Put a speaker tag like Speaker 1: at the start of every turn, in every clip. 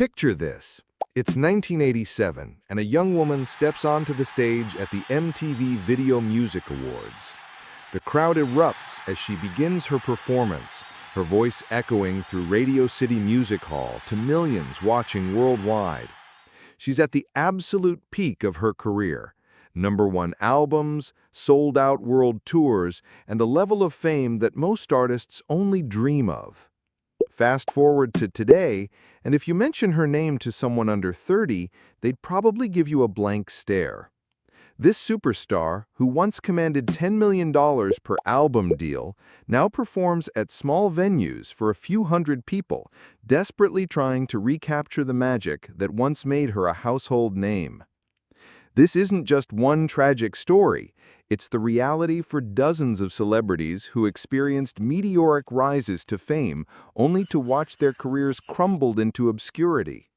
Speaker 1: Picture this. It's 1987, and a young woman steps onto the stage at the MTV Video Music Awards. The crowd erupts as she begins her performance, her voice echoing through Radio City Music Hall to millions watching worldwide. She's at the absolute peak of her career. #1 albums, sold-out world tours, and a level of fame that most artists only dream of. Fast forward to today, and if you mention her name to someone under 30, they'd probably give you a blank stare. This superstar, who once commanded $10 million per album deal, now performs at small venues for a few hundred people, desperately trying to recapture the magic that once made her a household name. This isn't just one tragic story. It's the reality for dozens of celebrities who experienced meteoric rises to fame only to watch their careers crumbled into obscurity.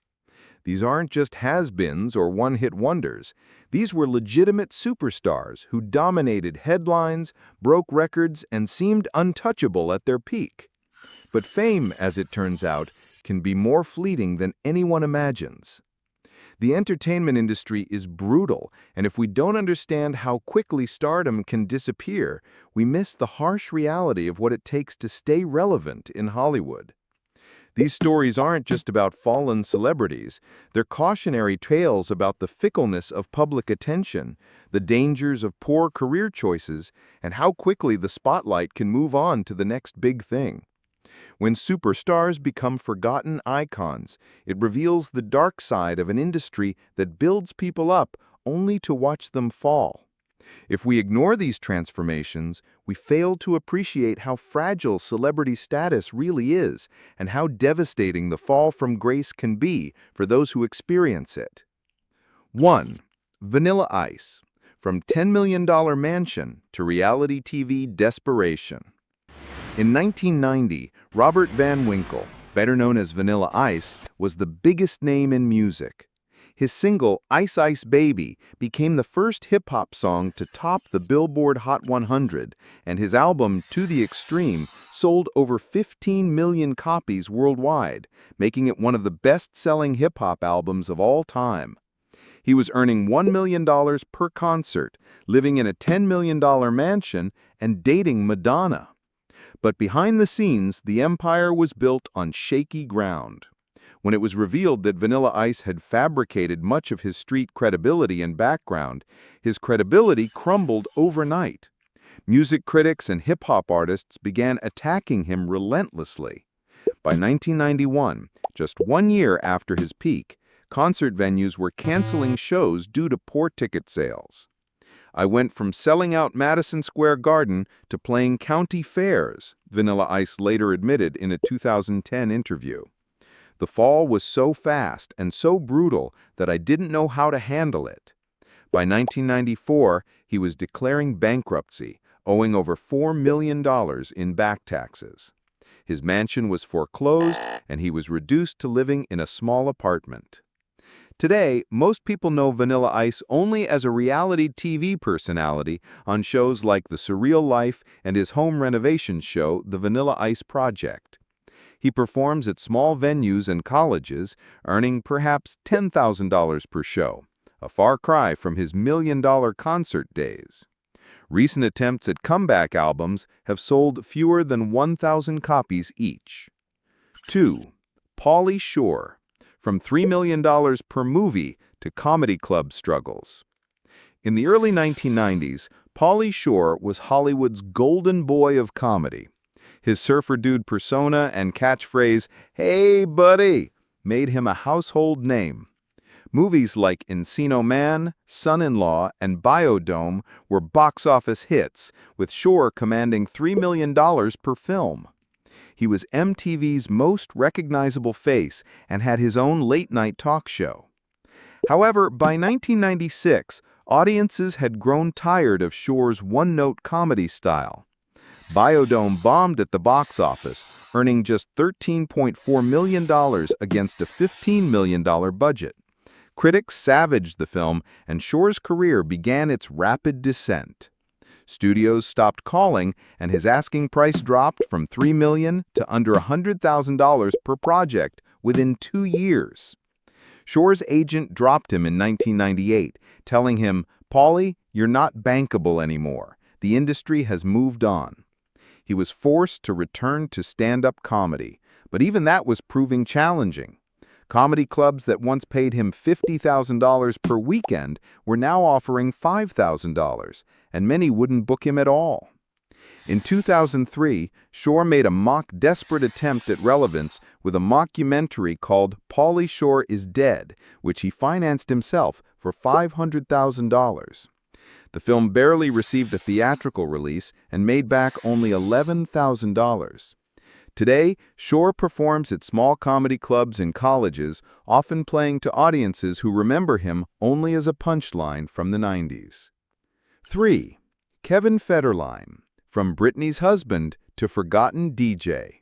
Speaker 1: These aren't just has-beens or one-hit wonders. These were legitimate superstars who dominated headlines, broke records, and seemed untouchable at their peak. But fame, as it turns out, can be more fleeting than anyone imagines. The entertainment industry is brutal, and if we don't understand how quickly stardom can disappear, we miss the harsh reality of what it takes to stay relevant in Hollywood. These stories aren't just about fallen celebrities. They're cautionary tales about the fickleness of public attention, the dangers of poor career choices, and how quickly the spotlight can move on to the next big thing. When superstars become forgotten icons, it reveals the dark side of an industry that builds people up only to watch them fall. If we ignore these transformations, we fail to appreciate how fragile celebrity status really is and how devastating the fall from grace can be for those who experience it. 1. Vanilla Ice. From $10 million mansion to reality TV desperation. In 1990, Robert Van Winkle, better known as Vanilla Ice, was the biggest name in music. His single, Ice Ice Baby, became the first hip-hop song to top the Billboard Hot 100, and his album, To the Extreme, sold over 15 million copies worldwide, making it one of the best-selling hip-hop albums of all time. He was earning $1 million per concert, living in a $10 million mansion, and dating Madonna. But behind the scenes, the empire was built on shaky ground. When it was revealed that Vanilla Ice had fabricated much of his street credibility and background, his credibility crumbled overnight. Music critics and hip-hop artists began attacking him relentlessly. By 1991, just 1 year after his peak, concert venues were canceling shows due to poor ticket sales. I went from selling out Madison Square Garden to playing county fairs, Vanilla Ice later admitted in a 2010 interview. The fall was so fast and so brutal that I didn't know how to handle it. By 1994, he was declaring bankruptcy, owing over $4 million in back taxes. His mansion was foreclosed, and he was reduced to living in a small apartment. Today, most people know Vanilla Ice only as a reality TV personality on shows like The Surreal Life and his home renovation show, The Vanilla Ice Project. He performs at small venues and colleges, earning perhaps $10,000 per show, a far cry from his million-dollar concert days. Recent attempts at comeback albums have sold fewer than 1,000 copies each. 2. Pauly Shore. From $3 million per movie to comedy club struggles. In the early 1990s, Pauly Shore was Hollywood's golden boy of comedy. His surfer dude persona and catchphrase, "Hey, buddy," made him a household name. Movies like Encino Man, Son-in-Law, and Biodome were box office hits, with Shore commanding $3 million per film. He was MTV's most recognizable face and had his own late-night talk show. However, by 1996, audiences had grown tired of Shore's one-note comedy style. Biodome bombed at the box office, earning just $13.4 million against a $15 million budget. Critics savaged the film, and Shore's career began its rapid descent. Studios stopped calling, and his asking price dropped from $3 million to under $100,000 per project
Speaker 2: within 2 years. Shore's agent dropped him in 1998, telling him, "Paulie, you're not bankable anymore. The industry has moved on." He was forced to return to stand-up comedy, but even that was proving challenging. Comedy clubs that once paid him $50,000 per weekend were now offering $5,000, and many wouldn't book him at all. In 2003, Shore made a mock desperate attempt at relevance with a mockumentary called Pauly Shore is Dead, which he financed himself for $500,000. The film barely received a theatrical release and made back only $11,000. Today, Shore performs at small comedy clubs and colleges, often playing to audiences who remember him only as a punchline from the 90s. 3. Kevin Federline. From Britney's husband to forgotten DJ.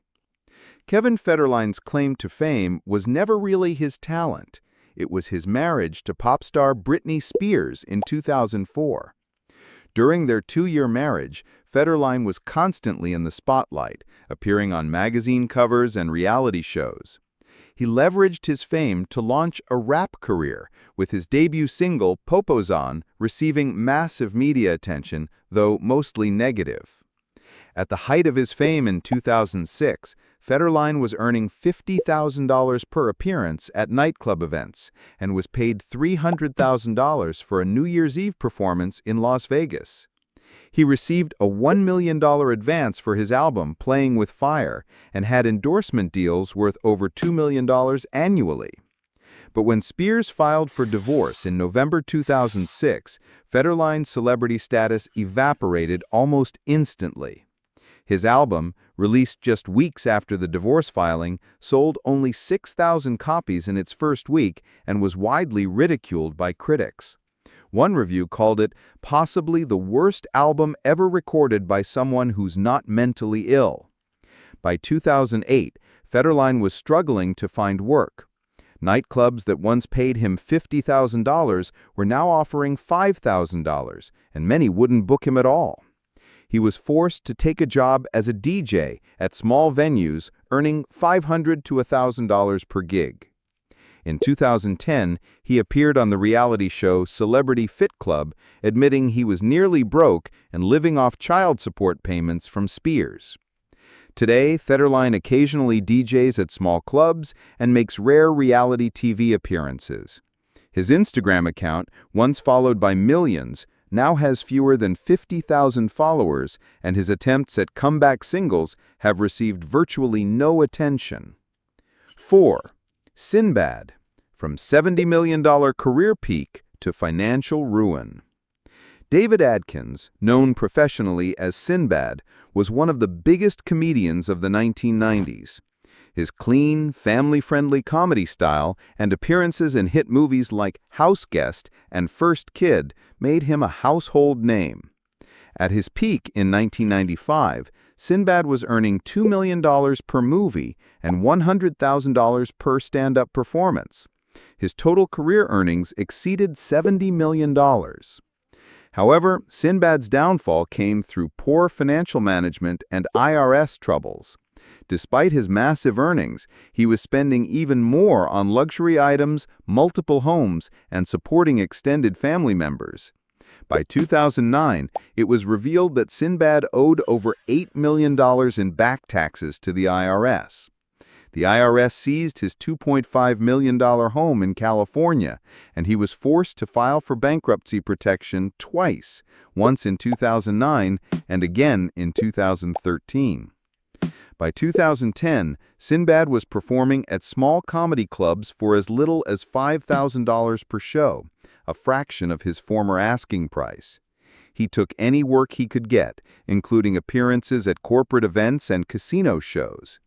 Speaker 2: Kevin Federline's claim to fame was never really his talent. It was his marriage to pop star Britney Spears in 2004. During their 2-year marriage, Federline was constantly in the spotlight, appearing on magazine covers and reality shows. He leveraged his fame to launch a rap career, with his debut single, Popozan, receiving massive media attention, though mostly negative. At the height of his fame in 2006, Federline was earning $50,000 per appearance at nightclub events and was paid $300,000 for a New Year's Eve performance in Las Vegas. He received a $1 million advance for his album Playing with Fire and had endorsement deals worth over $2 million annually. But when Spears filed for divorce in November 2006, Federline's celebrity status evaporated almost instantly. His album, released just weeks after the divorce filing, sold only 6,000 copies in its first week and was widely ridiculed by critics. One review called it possibly the worst album ever recorded by someone who's not mentally ill. By 2008, Federline was struggling to find work. Nightclubs that once paid him $50,000 were now offering $5,000, and many wouldn't book him at all. He was forced to take a job as a DJ at small venues, earning $500 to $1,000 per gig. In 2010, he appeared on the reality show Celebrity Fit Club, admitting he was nearly broke and living off child support payments from Spears. Today, Federline occasionally DJs at small clubs and makes rare reality TV appearances. His Instagram account, once followed by millions, now has fewer than 50,000 followers, and his attempts at comeback singles have received virtually no attention. 4. Sinbad. From $70 million career peak to financial ruin. David Adkins, known professionally as Sinbad, was one of the biggest comedians of the 1990s. His clean, family-friendly comedy style and appearances in hit movies like House Guest and First Kid made him a household name. At his peak in 1995, Sinbad was earning $2 million per movie and $100,000 per stand-up performance. His total career earnings exceeded $70 million. However, Sinbad's downfall came through poor financial management and IRS troubles. Despite his massive earnings, he was spending even more on luxury items, multiple homes, and supporting extended family members. By 2009, it was revealed that Sinbad owed over $8 million in back taxes to the IRS. The IRS seized his $2.5 million home in California, and he was forced to file for bankruptcy protection twice, once in 2009 and again in 2013. By 2010, Sinbad was performing at small comedy clubs for as little as $5,000 per show, a fraction of his former asking price. He took any work he could get, including appearances at corporate events and casino shows.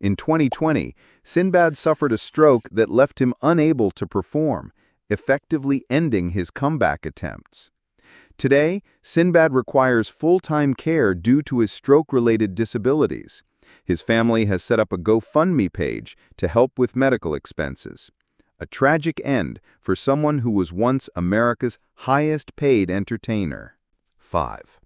Speaker 2: In 2020, Sinbad suffered a stroke that left him unable to perform, effectively ending his comeback attempts. Today, Sinbad requires full-time care due to his stroke-related disabilities. His family has set up a GoFundMe page to help with medical expenses. A tragic end for someone who was once America's highest-paid entertainer.
Speaker 3: 5.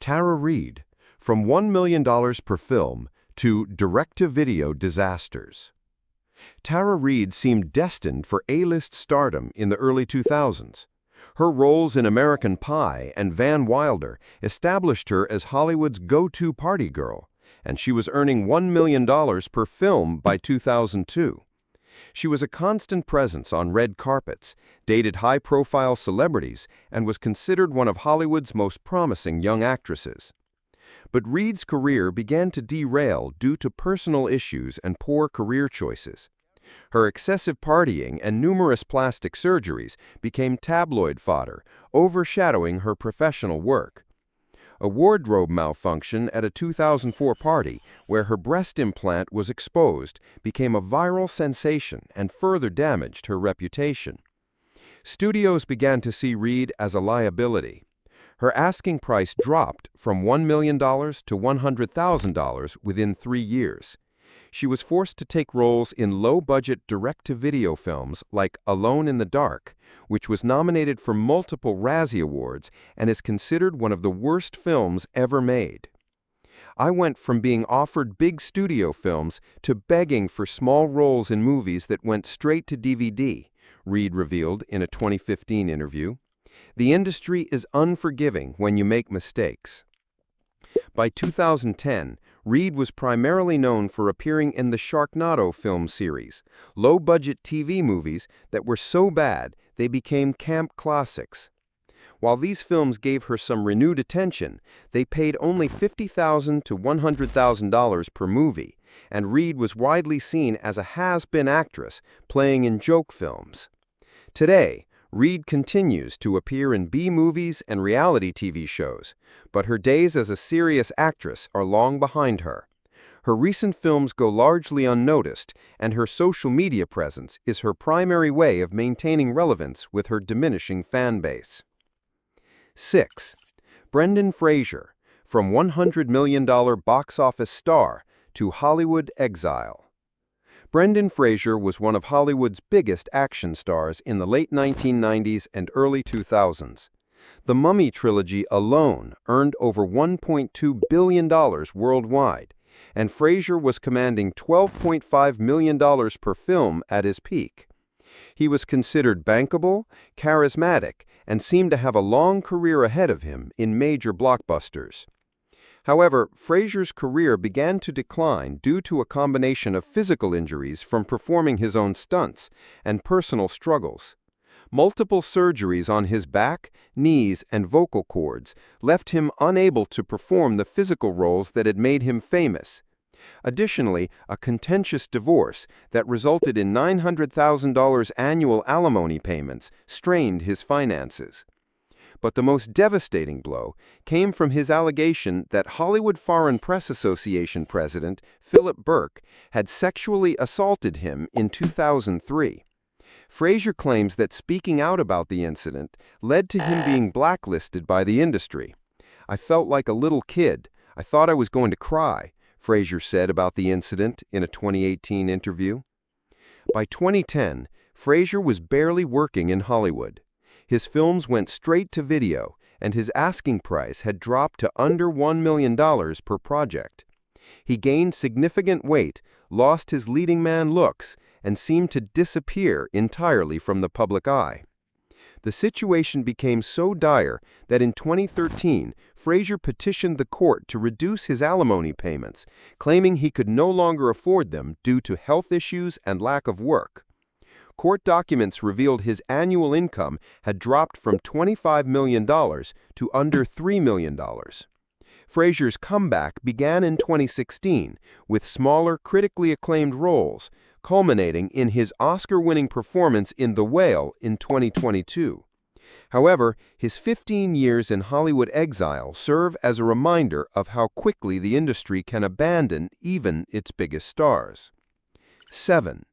Speaker 3: Tara Reid. From $1 million per film to direct-to-video disasters. Tara Reid seemed destined for A-list stardom in the early 2000s. Her roles in American Pie and Van Wilder established her as Hollywood's go-to party girl, and she was earning $1 million per film by 2002. She was a constant presence on red carpets, dated high-profile celebrities, and was considered one of Hollywood's most promising young actresses. But Reid's career began to derail due to personal issues and poor career choices. Her excessive partying and numerous plastic surgeries became tabloid fodder, overshadowing her professional work. A wardrobe malfunction at a 2004 party, where her breast implant was exposed, became a viral sensation and further damaged her reputation. Studios began to see Reid as a liability. Her asking price dropped from $1 million to $100,000 within 3 years. She was forced to take roles in low-budget direct-to-video films like Alone in the Dark, which was nominated for multiple Razzie Awards and is considered one of the worst films ever made. "I went from being offered big studio films to begging for small roles in movies that went straight to DVD," Reid revealed in a 2015 interview. "The industry is unforgiving when you make mistakes." By 2010, Reid was primarily known for appearing in the Sharknado film series, low-budget TV movies that were so bad they became camp classics. While these films gave her some renewed attention, they paid only $50,000 to $100,000 per movie, and Reid was widely seen as a has-been actress playing in joke films. Today, Reid continues to appear in B-movies and reality TV shows, but her days as a serious actress are long behind her. Her recent films go largely unnoticed, and her social media presence is her primary way of maintaining relevance with her diminishing fan base. 6. Brendan Fraser, from $100 million box office star to Hollywood exile. Brendan Fraser was one of Hollywood's biggest action stars in the late 1990s and early 2000s. The Mummy trilogy alone earned over $1.2 billion worldwide, and Fraser was commanding $12.5 million per film at his peak. He was considered bankable, charismatic, and seemed to have a long career ahead of him in major blockbusters. However, Fraser's career began to decline due to a combination of physical injuries from performing his own stunts and personal struggles. Multiple surgeries on his back, knees, and vocal cords left him unable to perform the physical roles that had made him famous. Additionally, a contentious divorce that resulted in $900,000 annual alimony payments strained his finances. But the most devastating blow came from his allegation that Hollywood Foreign Press Association president Philip Burke had sexually assaulted him in 2003. Fraser claims that speaking out about the incident led to him being blacklisted by the industry. "I felt like a little kid. I thought I was going to cry," Fraser said about the incident in a 2018 interview. By 2010, Fraser was barely working in Hollywood. His films went straight to video, and his asking price had dropped to under $1 million per project. He gained significant weight, lost his leading man looks, and seemed to disappear entirely from the public eye. The situation became so dire that in 2013, Fraser petitioned the court to reduce his alimony payments, claiming he could no longer afford them due to health issues and lack of work. Court documents revealed his annual income had dropped from $25 million to under $3 million. Fraser's comeback began in 2016 with smaller, critically acclaimed roles, culminating in his Oscar-winning performance in The Whale in 2022. However, his 15 years in Hollywood exile serve as a reminder of how quickly the industry can abandon even its biggest stars. 7.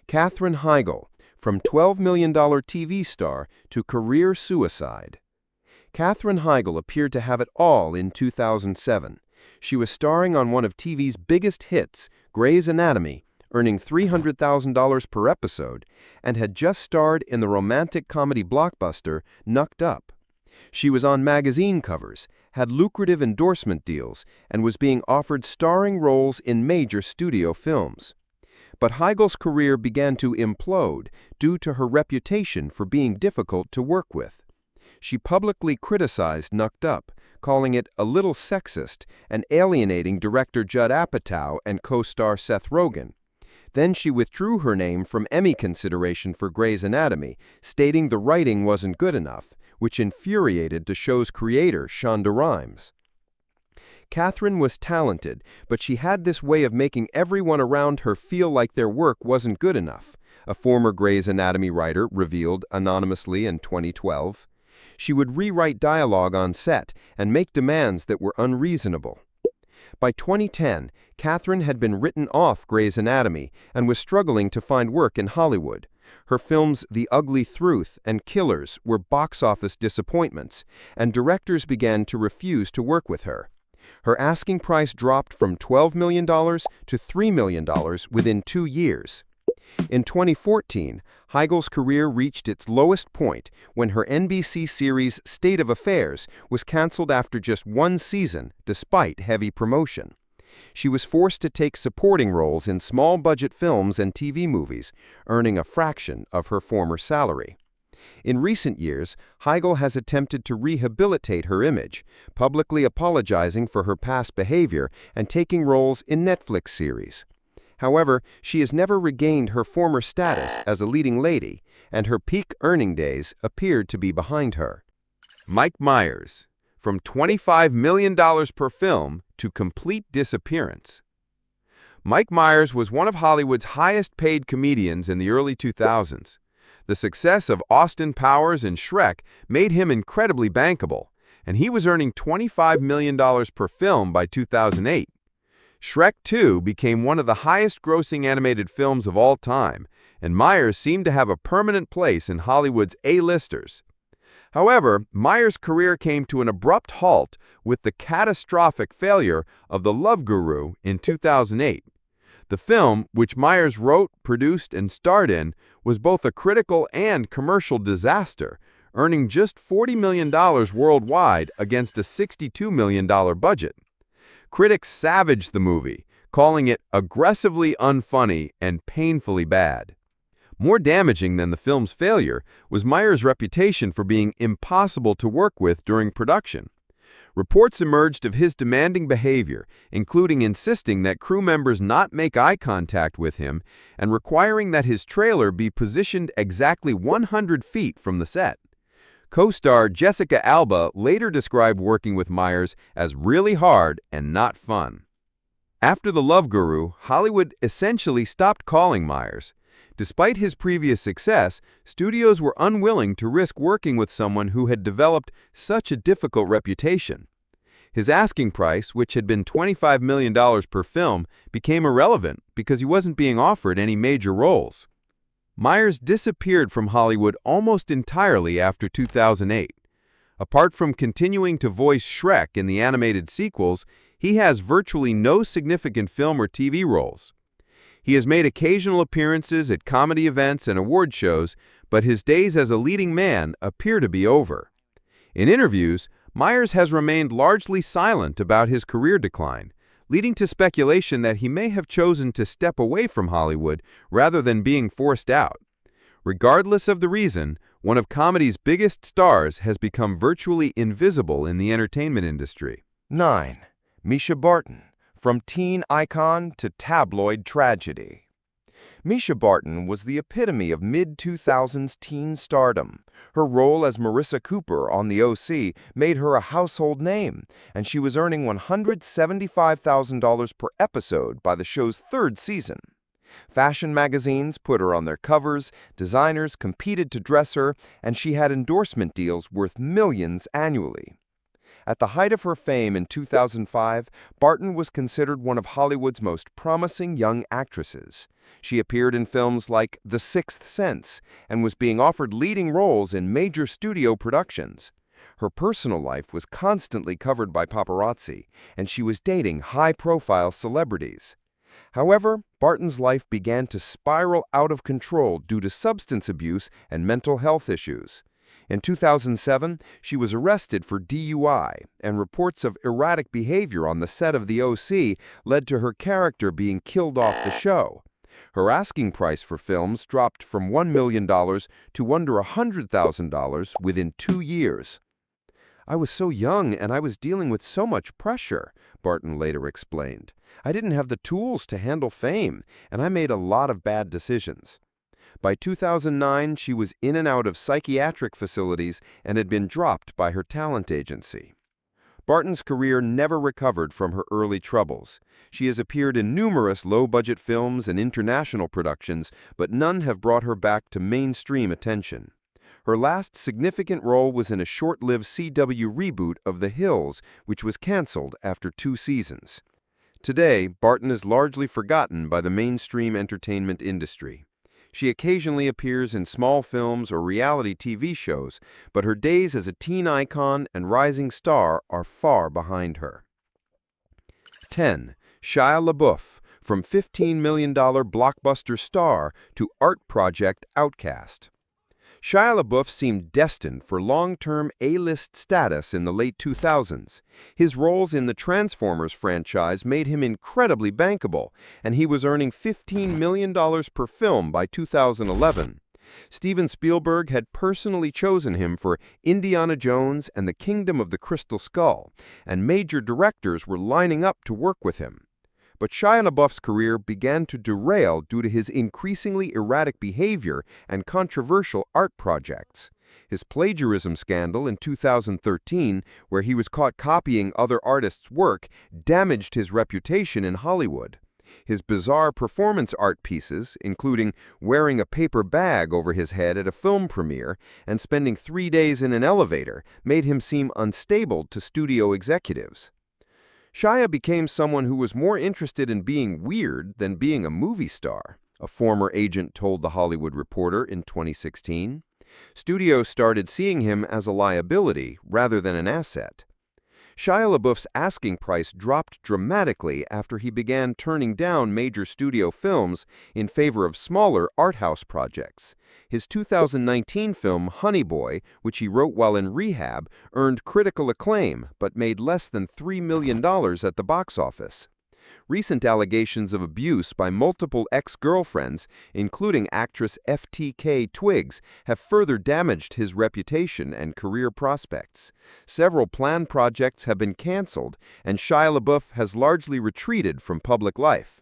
Speaker 3: Katherine Heigl, from $12 million TV star to career suicide. Katherine Heigl appeared to have it all in 2007. She was starring on one of TV's biggest hits, Grey's Anatomy, earning $300,000 per episode, and had just starred in the romantic comedy blockbuster Knucked Up. She was on magazine covers, had lucrative endorsement deals, and was being offered starring roles in major studio films. But Heigl's career began to implode due to her reputation for being difficult to work with. She publicly criticized Knucked Up, calling it a little sexist and alienating director Judd Apatow and co-star Seth Rogen. Then she withdrew her name from Emmy consideration for Grey's Anatomy, stating the writing wasn't good enough, which infuriated the show's creator, Shonda Rhimes. Catherine was talented, but she had this way of making everyone around her feel like their work wasn't good enough, a former Grey's Anatomy writer revealed anonymously in 2012. She would rewrite dialogue on set and make demands that were unreasonable. By 2010, Catherine had been written off Grey's Anatomy and was struggling to find work in Hollywood. Her films The Ugly Truth and Killers were box office disappointments, and directors began to refuse to work with her. Her asking price dropped from $12 million to $3 million within 2 years. In 2014, Heigl's career reached its lowest point when her NBC series State of Affairs was canceled after just 1 season despite heavy promotion. She was forced to take supporting roles in small-budget films and TV movies, earning a fraction of her former salary. In recent years, Heigl has attempted to rehabilitate her image, publicly apologizing for her past behavior and taking roles in Netflix series. However, she has never regained her former status as a leading lady, and her peak earning days appeared to be behind her.
Speaker 2: Mike Myers, from $25 million per film to complete disappearance. Mike Myers was one of Hollywood's highest-paid comedians in the early 2000s. The success of Austin Powers and Shrek made him incredibly bankable, and he was earning $25 million per film by 2008. Shrek 2 became one of the highest-grossing animated films of all time, and Myers seemed to have a permanent place in Hollywood's A-listers. However, Myers' career came to an abrupt halt with the catastrophic failure of The Love Guru in 2008. The film, which Myers wrote, produced, and starred in, was both a critical and commercial disaster, earning just $40 million worldwide against a $62 million budget. Critics savaged the movie, calling it aggressively unfunny and painfully bad. More damaging than the film's failure was Myers' reputation for being impossible to work with during production. Reports emerged of his demanding behavior, including insisting that crew members not make eye contact with him and requiring that his trailer be positioned exactly 100 feet from the set. Co-star Jessica Alba later described working with Myers as really hard and not fun. After The Love Guru, Hollywood essentially stopped calling Myers. Despite his previous success, studios were unwilling to risk working with someone who had developed such a difficult reputation. His asking price, which had been $25 million per film, became irrelevant because he wasn't being offered any major roles. Myers disappeared from Hollywood almost entirely after 2008. Apart from continuing to voice Shrek in the animated sequels, he has virtually no significant film or TV roles. He has made occasional appearances at comedy events and award shows, but his days as a leading man appear to be over. In interviews, Myers has remained largely silent about his career decline, leading to speculation that he may have chosen to step away from Hollywood rather than being forced out. Regardless of the reason, one of comedy's biggest stars has become virtually invisible in the entertainment industry.
Speaker 3: 9. Mischa Barton, from teen icon to tabloid tragedy. Mischa Barton was the epitome of mid-2000s teen stardom. Her role as Marissa Cooper on The OC made her a household name, and she was earning $175,000 per episode by the show's 3rd season. Fashion magazines put her on their covers, designers competed to dress her, and she had endorsement deals worth millions annually. At the height of her fame in 2005, Barton was considered one of Hollywood's most promising young actresses. She appeared in films like The Sixth Sense and was being offered leading roles in major studio productions. Her personal life was constantly covered by paparazzi, and she was dating high-profile celebrities. However, Barton's life began to spiral out of control due to substance abuse and mental health issues. In 2007, she was arrested for DUI, and reports of erratic behavior on the set of The OC led to her character being killed off the show. Her asking price for films dropped from $1 million to under $100,000 within 2 years. "I was so young and I was dealing with so much pressure," Barton later explained. "I didn't have the tools to handle fame, and I made a lot of bad decisions." By 2009, she was in and out of psychiatric facilities and had been dropped by her talent agency. Barton's career never recovered from her early troubles. She has appeared in numerous low-budget films and international productions, but none have brought her back to mainstream attention. Her last significant role was in a short-lived CW reboot of The Hills, which was canceled after 2 seasons. Today, Barton is largely forgotten by the mainstream entertainment industry. She occasionally appears in small films or reality TV shows, but her days as a teen icon and rising star are far behind her. 10. Shia LaBeouf, from $15 million blockbuster star to art project outcast. Shia LaBeouf seemed destined for long-term A-list status in the late 2000s. His roles in the Transformers franchise made him incredibly bankable, and he was earning $15 million per film by 2011. Steven Spielberg had personally chosen him for Indiana Jones and the Kingdom of the Crystal Skull, and major directors were lining up to work with him. But Shia LaBeouf's career began to derail due to his increasingly erratic behavior and controversial art projects. His plagiarism scandal in 2013, where he was caught copying other artists' work, damaged his reputation in Hollywood. His bizarre performance art pieces, including wearing a paper bag over his head at a film premiere and spending 3 days in an elevator, made him seem unstable to studio executives. Shia became someone who was more interested in being weird than being a movie star, a former agent told The Hollywood Reporter in 2016. Studios started seeing him as a liability rather than an asset. Shia LaBeouf's asking price dropped dramatically after he began turning down major studio films in favor of smaller art house projects. His 2019 film Honey Boy, which he wrote while in rehab, earned critical acclaim but made less than $3 million at the box office. Recent allegations of abuse by multiple ex-girlfriends, including actress FTK Twigs, have further damaged his reputation and career prospects. Several planned projects have been canceled, and Shia LaBeouf has largely retreated from public life.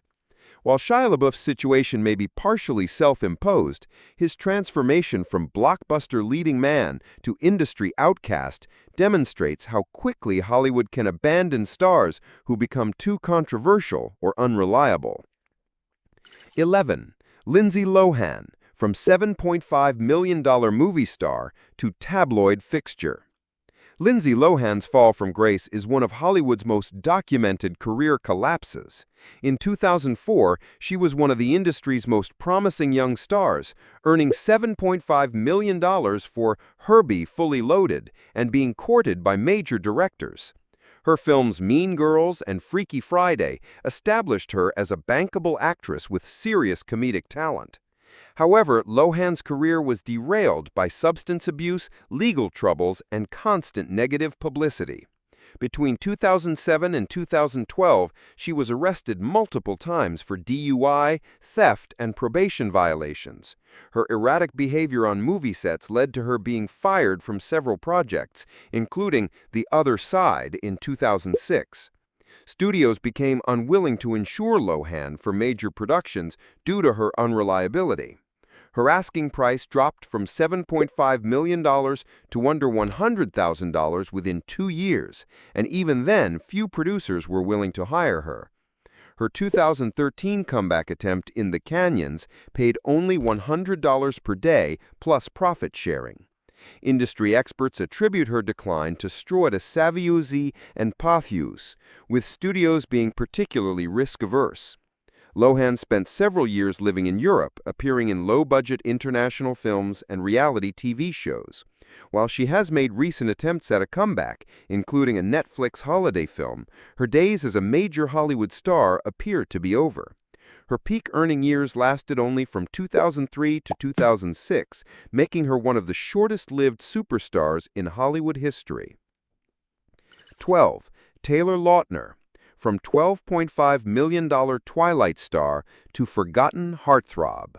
Speaker 3: While Shia LaBeouf's situation may be partially self-imposed, his transformation from blockbuster leading man to industry outcast demonstrates how quickly Hollywood can abandon stars who become too controversial or unreliable. 11. Lindsay Lohan, from $7.5 million movie star to tabloid fixture. Lindsay Lohan's fall from grace is one of Hollywood's most documented career collapses. In 2004, she was one of the industry's most promising young stars, earning $7.5 million for Herbie Fully Loaded and being courted by major directors. Her films Mean Girls and Freaky Friday established her as a bankable actress with serious comedic talent. However, Lohan's career was derailed by substance abuse, legal troubles, and constant negative publicity. Between 2007 and 2012, she was arrested multiple times for DUI, theft, and probation violations. Her erratic behavior on movie sets led to her being fired from several projects, including The Other Side in 2006. Studios became unwilling to insure Lohan for major productions due to her unreliability. Her asking price dropped from $7.5 million to under $100,000 within 2 years, and even then, few producers were willing to hire her. Her 2013 comeback attempt in The Canyons paid only $100 per day plus profit sharing. Industry experts attribute her decline to strata saviusi and pathius, with studios being particularly risk-averse. Lohan spent several years living in Europe, appearing in low-budget international films and reality TV shows. While she has made recent attempts at a comeback, including a Netflix holiday film, her days as a major Hollywood star appear to be over. Her peak earning years lasted only from 2003 to 2006, making her one of the shortest-lived superstars in Hollywood history. 12. Taylor Lautner.
Speaker 2: from $12.5 million Twilight star to forgotten heartthrob.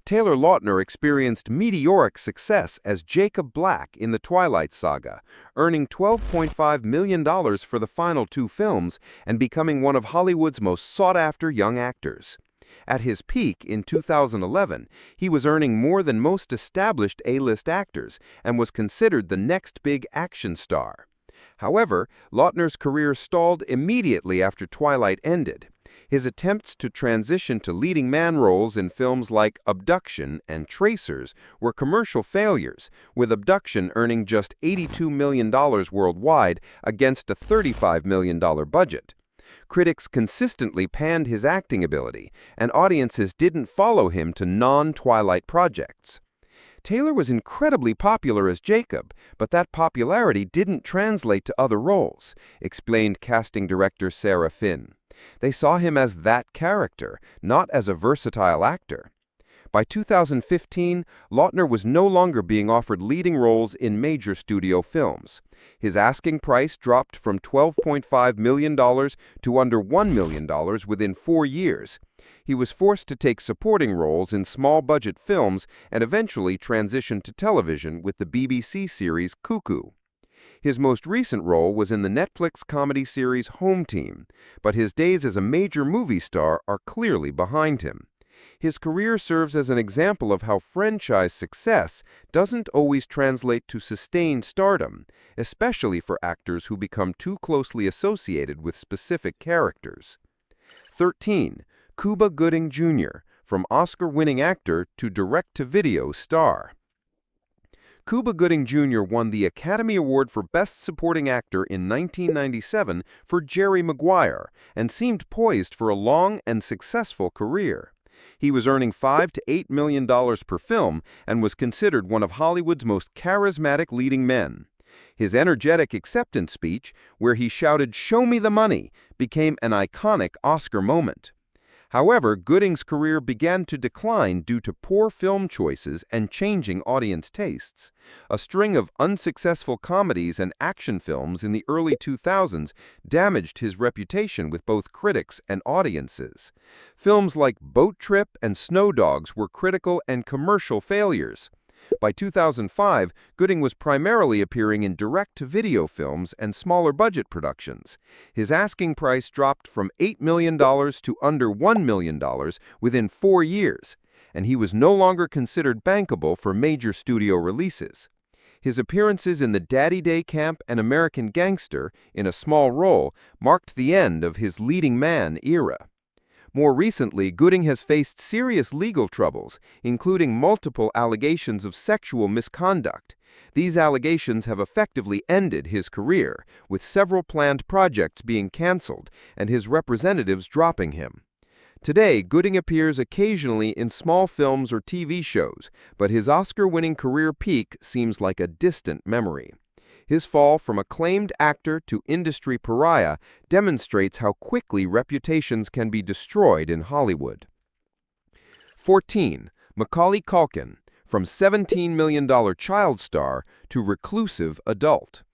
Speaker 2: Taylor Lautner experienced meteoric success as Jacob Black in the Twilight Saga, earning $12.5 million for the final two films and becoming one of Hollywood's most sought-after young actors. At his peak in 2011, he was earning more than most established A-list actors and was considered the next big action star. However, Lautner's career stalled immediately after Twilight ended. His attempts to transition to leading man roles in films like Abduction and Tracers were commercial failures, with Abduction earning just $82 million worldwide against a $35 million budget. Critics consistently panned his acting ability, and audiences didn't follow him to non-Twilight projects. Taylor was incredibly popular as Jacob, but that popularity didn't translate to other roles, explained casting director Sarah Finn. They saw him as that character, not as a versatile actor. By 2015, Lautner was no longer being offered leading roles in major studio films. His asking price dropped from $12.5 million to under $1 million within 4 years. He was forced to take supporting roles in small-budget films and eventually transitioned to television with the BBC series Cuckoo. His most recent role was in the Netflix comedy series Home Team, but his days as a major movie star are clearly behind him. His career serves as an example of how franchise success doesn't always translate to sustained stardom, especially for actors who become too closely associated with specific characters. 13. Cuba Gooding Jr., from Oscar-winning actor to direct-to-video star. Cuba Gooding Jr. won the Academy Award for Best Supporting Actor in 1997 for Jerry Maguire and seemed poised for a long and successful career. He was earning $5 to $8 million per film and was considered one of Hollywood's most charismatic leading men. His energetic acceptance speech, where he shouted, "Show me the money," became an iconic Oscar moment. However, Gooding's career began to decline due to poor film choices and changing audience tastes. A string of unsuccessful comedies and action films in the early 2000s damaged his reputation with both critics and audiences. Films like Boat Trip and Snow Dogs were critical and commercial failures. By 2005, Gooding was primarily appearing in direct-to-video films and smaller-budget productions. His asking price dropped from $8 million to under $1 million within 4 years, and he was no longer considered bankable for major studio releases. His appearances in The Daddy Day Camp and American Gangster, in a small role, marked the end of his leading man era. More recently, Gooding has faced serious legal troubles, including multiple allegations of sexual misconduct. These allegations have effectively ended his career, with several planned projects being canceled and his representatives dropping him. Today, Gooding appears occasionally in small films or TV shows, but his Oscar-winning career peak seems like a distant memory. His fall from acclaimed actor to industry pariah demonstrates how quickly reputations can be destroyed in Hollywood. 14. Macaulay Culkin, from $17 million child star to reclusive adult.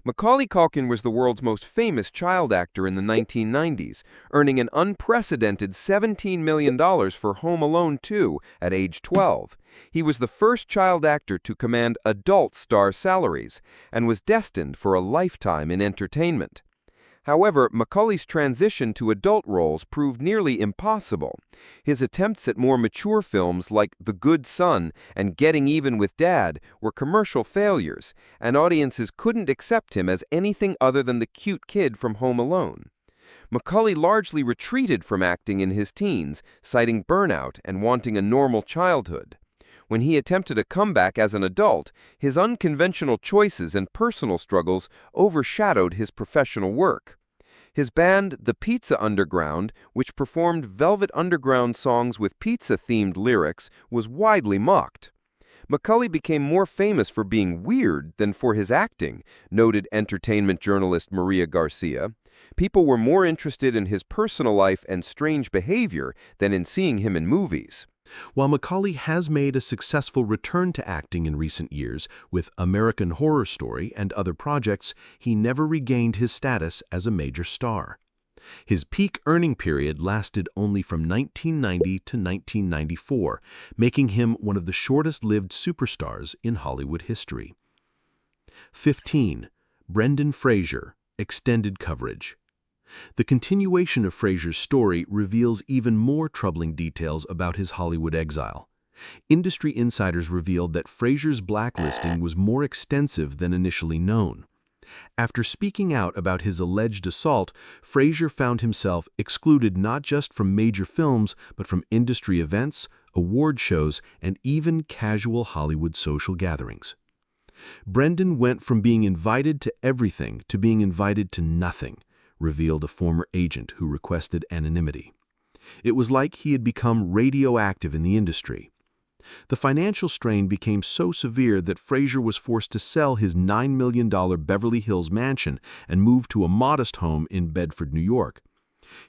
Speaker 2: Macaulay Culkin was the world's most famous child actor in the 1990s, earning an unprecedented $17 million for Home Alone 2 at age 12. He was the first child actor to command adult star salaries and was destined for a lifetime in entertainment. However, Macaulay's transition to adult roles proved nearly impossible. His attempts at more mature films like The Good Son and Getting Even with Dad were commercial failures, and audiences couldn't accept him as anything other than the cute kid from Home Alone. Macaulay largely retreated from acting in his teens, citing burnout and wanting a normal childhood. When he attempted a comeback as an adult, his unconventional choices and personal struggles overshadowed his professional work. His band, the Pizza Underground, which performed Velvet Underground songs with pizza-themed lyrics, was widely mocked. Macaulay became more famous for being weird than for his acting, noted entertainment journalist Maria Garcia. People were more interested in his personal life and strange behavior than in seeing him in movies.
Speaker 4: While Macaulay has made a successful return to acting in recent years with American Horror Story and other projects, he never regained his status as a major star. His peak earning period lasted only from 1990 to 1994, making him one of the shortest-lived superstars in Hollywood history. 15. Brendan Fraser, extended coverage. The continuation of Fraser's story reveals even more troubling details about his Hollywood exile. Industry insiders revealed that Fraser's blacklisting was more extensive than initially known. After speaking out about his alleged assault, Fraser found himself excluded not just from major films, but from industry events, award shows, and even casual Hollywood social gatherings. Brendan went from being invited to everything to being invited to nothing, revealed a former agent who requested anonymity. It was like he had become radioactive in the industry. The financial strain became so severe that Fraser was forced to sell his $9 million Beverly Hills mansion and move to a modest home in Bedford, New York.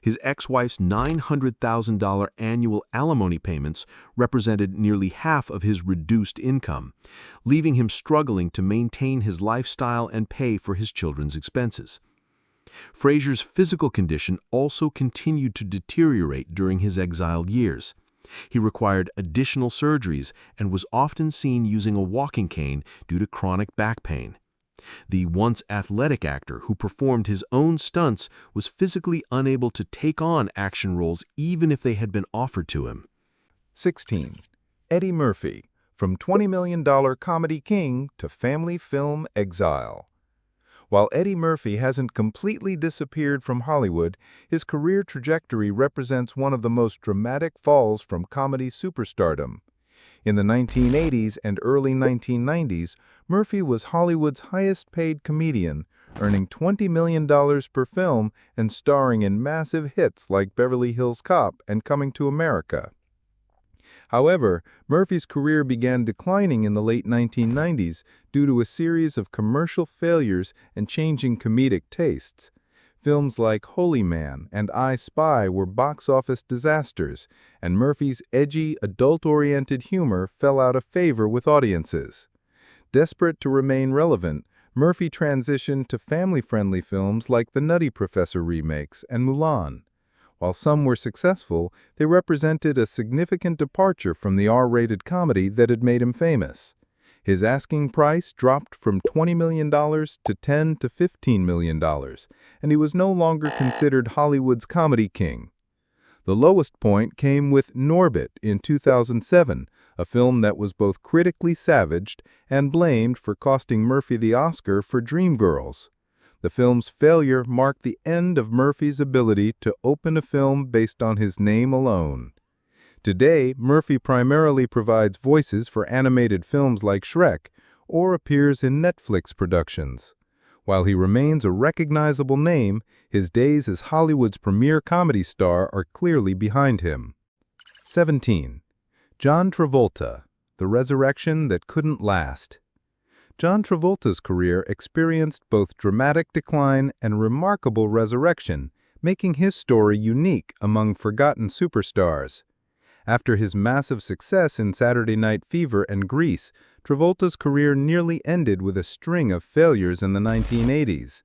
Speaker 4: His ex-wife's $900,000 annual alimony payments represented nearly half of his reduced income, leaving him struggling to maintain his lifestyle and pay for his children's expenses. Fraser's physical condition also continued to deteriorate during his exiled years. He required additional surgeries and was often seen using a walking cane due to chronic back pain. The once athletic actor who performed his own stunts was physically unable to take on action roles even if they had been offered to him.
Speaker 2: 16. Eddie Murphy, from $20 million comedy king to family film exile. While Eddie Murphy hasn't completely disappeared from Hollywood, his career trajectory represents one of the most dramatic falls from comedy superstardom. In the 1980s and early 1990s, Murphy was Hollywood's highest-paid comedian, earning $20 million per film and starring in massive hits like Beverly Hills Cop and Coming to America. However, Murphy's career began declining in the late 1990s due to a series of commercial failures and changing comedic tastes. Films like Holy Man and I Spy were box office disasters, and Murphy's edgy, adult-oriented humor fell out of favor with audiences. Desperate to remain relevant, Murphy transitioned to family-friendly films like the Nutty Professor remakes and Mulan. While some were successful, they represented a significant departure from the R-rated comedy that had made him famous. His asking price dropped from $20 million to $10 to $15 million, and he was no longer considered Hollywood's comedy king. The lowest point came with Norbit in 2007, a film that was both critically savaged and blamed for costing Murphy the Oscar for Dreamgirls. The film's failure marked the end of Murphy's ability to open a film based on his name alone. Today, Murphy primarily provides voices for animated films like Shrek or appears in Netflix productions. While he remains a recognizable name, his days as Hollywood's premier comedy star are clearly behind him. 17. John Travolta, the resurrection that couldn't last. John Travolta's career experienced both dramatic decline and remarkable resurrection, making his story unique among forgotten superstars. After his massive success in Saturday Night Fever and Grease, Travolta's career nearly ended with a string of failures in the 1980s.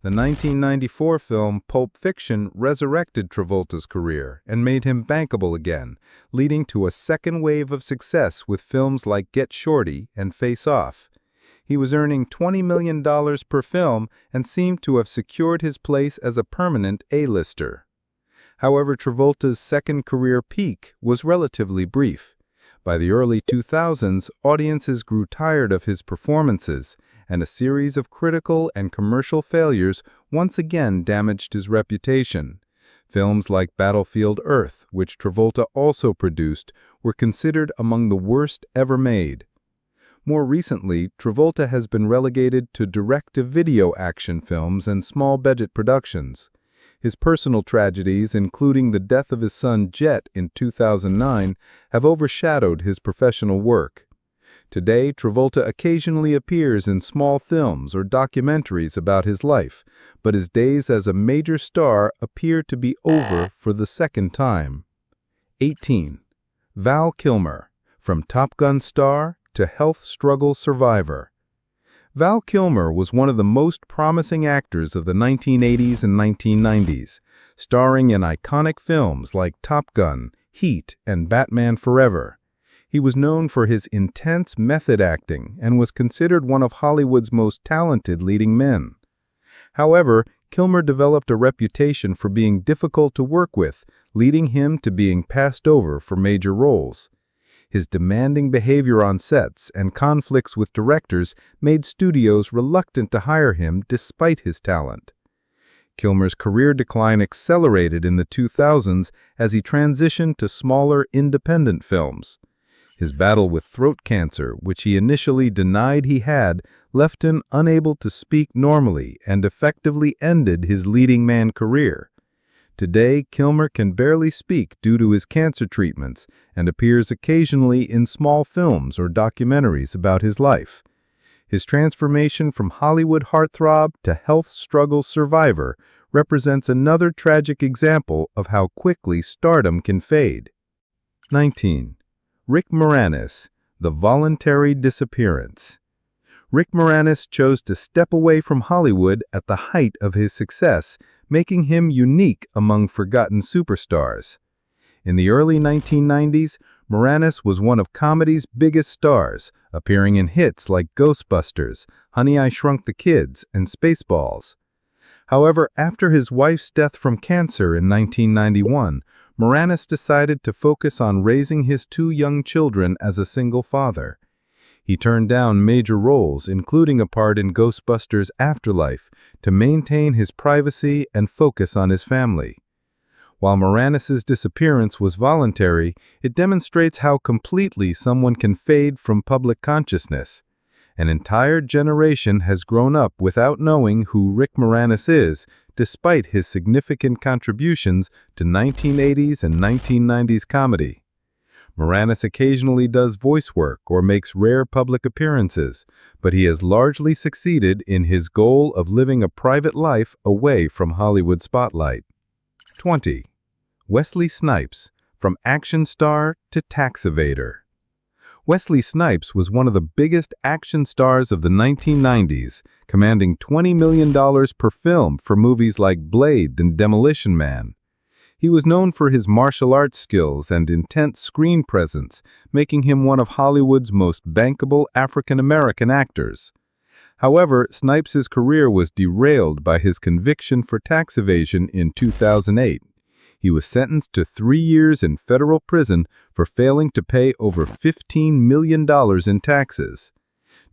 Speaker 2: The 1994 film Pulp Fiction resurrected Travolta's career and made him bankable again, leading to a second wave of success with films like Get Shorty and Face Off. He was earning $20 million per film and seemed to have secured his place as a permanent A-lister. However, Travolta's second career peak was relatively brief. By the early 2000s, audiences grew tired of his performances, and a series of critical and commercial failures once again damaged his reputation. Films like Battlefield Earth, which Travolta also produced, were considered among the worst ever made. More recently, Travolta has been relegated to direct-to-video action films and small-budget productions. His personal tragedies, including the death of his son Jet in 2009, have overshadowed his professional work. Today, Travolta occasionally appears in small films or documentaries about his life, but his days as a major star appear to be over for the second time. 18. Val Kilmer, from Top Gun star to health struggle survivor. Val Kilmer was one of the most promising actors of the 1980s and 1990s, starring in iconic films like Top Gun, Heat, and Batman Forever. He was known for his intense method acting and was considered one of Hollywood's most talented leading men. However, Kilmer developed a reputation for being difficult to work with, leading him to being passed over for major roles. His demanding behavior on sets and conflicts with directors made studios reluctant to hire him despite his talent. Kilmer's career decline accelerated in the 2000s as he transitioned to smaller, independent films. His battle with throat cancer, which he initially denied he had, left him unable to speak normally and effectively ended his leading man career. Today, Kilmer can barely speak due to his cancer treatments and appears occasionally in small films or documentaries about his life. His transformation from Hollywood heartthrob to health struggle survivor represents another tragic example of how quickly stardom can fade. 19. Rick Moranis, The Voluntary Disappearance. Rick Moranis chose to step away from Hollywood at the height of his success, making him unique among forgotten superstars. In the early 1990s, Moranis was one of comedy's biggest stars, appearing in hits like Ghostbusters, Honey, I Shrunk the Kids, and Spaceballs. However, after his wife's death from cancer in 1991, Moranis decided to focus on raising his two young children as a single father. He turned down major roles, including a part in Ghostbusters Afterlife, to maintain his privacy and focus on his family. While Moranis's disappearance was voluntary, it demonstrates how completely someone can fade from public consciousness. An entire generation has grown up without knowing who Rick Moranis is, despite his significant contributions to 1980s and 1990s comedy. Moranis occasionally does voice work or makes rare public appearances, but he has largely succeeded in his goal of living a private life away from Hollywood spotlight. 20. Wesley Snipes, From Action Star to Tax Evader. Wesley Snipes was one of the biggest action stars of the 1990s, commanding $20 million per film for movies like Blade and Demolition Man. He was known for his martial arts skills and intense screen presence, making him one of Hollywood's most bankable African-American actors. However, Snipes' career was derailed by his conviction for tax evasion in 2008. He was sentenced to 3 years in federal prison for failing to pay over $15 million in taxes.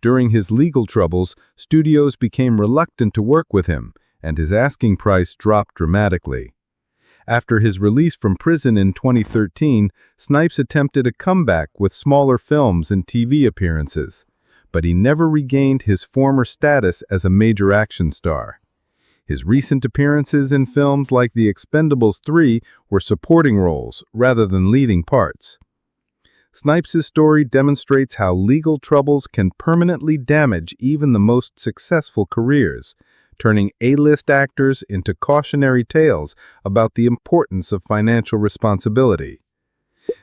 Speaker 2: During his legal troubles, studios became reluctant to work with him, and his asking price dropped dramatically. After his release from prison in 2013, Snipes attempted a comeback with smaller films and TV appearances, but he never regained his former status as a major action star. His recent appearances in films like The Expendables 3 were supporting roles rather than leading parts. Snipes' story demonstrates how legal troubles can permanently damage even the most successful careers, turning A-list actors into cautionary tales about the importance of financial responsibility.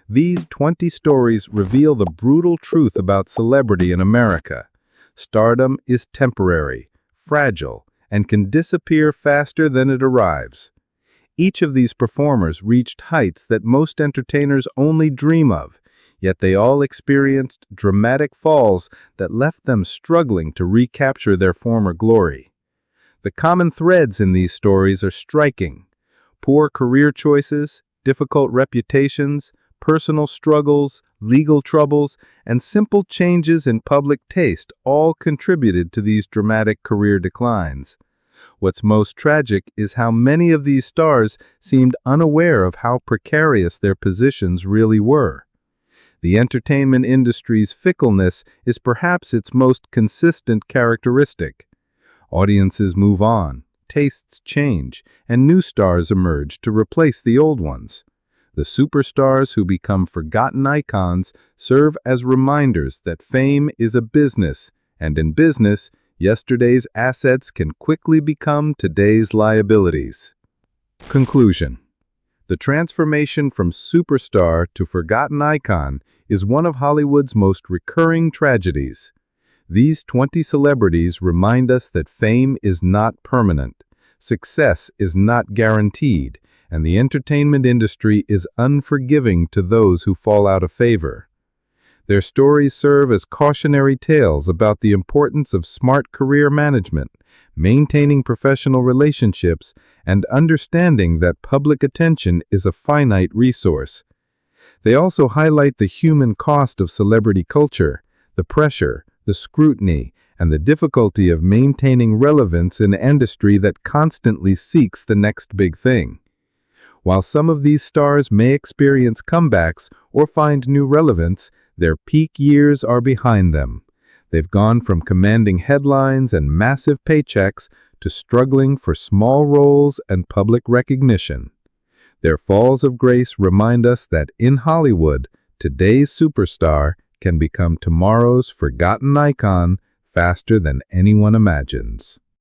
Speaker 2: These 20 stories reveal the brutal truth about celebrity in America. Stardom is temporary, fragile, and can disappear faster than it arrives. Each of these performers reached heights that most entertainers only dream of, yet they all experienced dramatic falls that left them struggling to recapture their former glory. The common threads in these stories are striking. Poor career choices, difficult reputations, personal struggles, legal troubles, and simple changes in public taste all contributed to these dramatic career declines. What's most tragic is how many of these stars seemed unaware of how precarious their positions really were. The entertainment industry's fickleness is perhaps its most consistent characteristic. Audiences move on, tastes change, and new stars emerge to replace the old ones. The superstars who become forgotten icons serve as reminders that fame is a business, and in business, yesterday's assets can quickly become today's liabilities. Conclusion. The transformation from superstar to forgotten icon is one of Hollywood's most recurring tragedies. These 20 celebrities remind us that fame is not permanent, success is not guaranteed, and the entertainment industry is unforgiving to those who fall out of favor. Their stories serve as cautionary tales about the importance of smart career management, maintaining professional relationships, and understanding that public attention is a finite resource. They also highlight the human cost of celebrity culture, the pressure, the scrutiny, and the difficulty of maintaining relevance in an industry that constantly seeks the next big thing. While some of these stars may experience comebacks or find new relevance, their peak years are behind them. They've gone from commanding headlines and massive paychecks to struggling for small roles and public recognition. Their falls of grace remind us that in Hollywood, today's superstar can become tomorrow's forgotten icon faster than anyone imagines.